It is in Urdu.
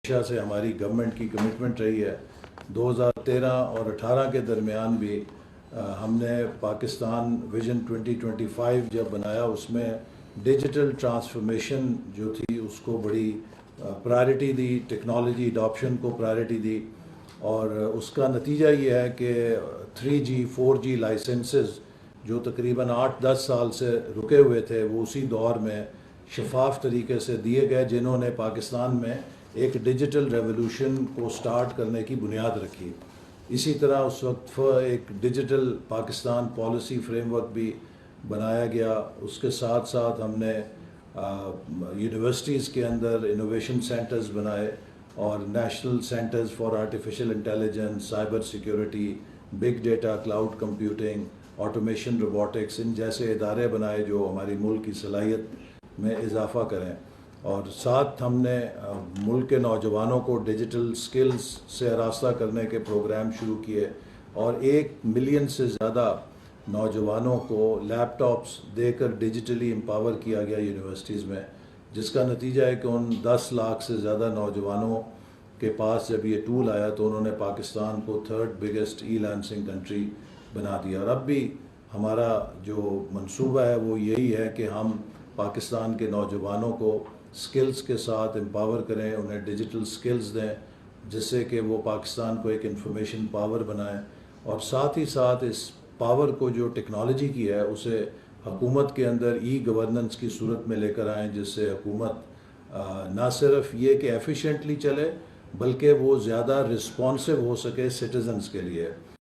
ہمیشہ سے ہماری گورنمنٹ کی کمٹمنٹ رہی ہے. 2013 اور 18 کے درمیان بھی ہم نے پاکستان ویژن 2025 جب بنایا، اس میں ڈیجیٹل ٹرانسفارمیشن جو تھی اس کو بڑی پرائرٹی دی، ٹیکنالوجی اڈاپشن کو پرائرٹی دی، اور اس کا نتیجہ یہ ہے کہ 3G 4G لائسنسز جو تقریباً 8-10 سال سے رکے ہوئے تھے وہ اسی دور میں شفاف طریقے سے دیے گئے، جنہوں نے پاکستان میں ایک ڈیجیٹل ریولوشن کو سٹارٹ کرنے کی بنیاد رکھی. اسی طرح اس وقت ایک digital Pakistan policy frame work بھی بنایا گیا. اس کے ساتھ ساتھ ہم نے یونیورسٹیز کے اندر انوویشن سینٹرز بنائے اور national centres for artificial intelligence, cyber security, big data, cloud computing, automation, robotics, ان جیسے ادارے بنائے جو ہماری ملک کی صلاحیت میں اضافہ کریں. اور ساتھ ہم نے ملک کے نوجوانوں کو ڈیجیٹل سکلز سے آراستہ کرنے کے پروگرام شروع کیے، اور 1 ملین سے زیادہ نوجوانوں کو لیپ ٹاپس دے کر ڈیجیٹلی امپاور کیا گیا یونیورسٹیز میں، جس کا نتیجہ ہے کہ ان 10 لاکھ سے زیادہ نوجوانوں کے پاس جب یہ ٹول آیا تو انہوں نے پاکستان کو 3rd بگیسٹ ای لائسنسنگ کنٹری بنا دیا. اور اب بھی ہمارا جو منصوبہ ہے وہ یہی ہے کہ ہم پاکستان کے نوجوانوں کو سکلز کے ساتھ امپاور کریں، انہیں ڈیجیٹل سکلز دیں جس سے کہ وہ پاکستان کو ایک انفارمیشن پاور بنائیں، اور ساتھ ہی ساتھ اس پاور کو جو ٹیکنالوجی کی ہے اسے حکومت کے اندر ای گورننس کی صورت میں لے کر آئیں، جس سے حکومت نہ صرف یہ کہ ایفیشینٹلی چلے بلکہ وہ زیادہ رسپانسو ہو سکے سٹیزنز کے لیے.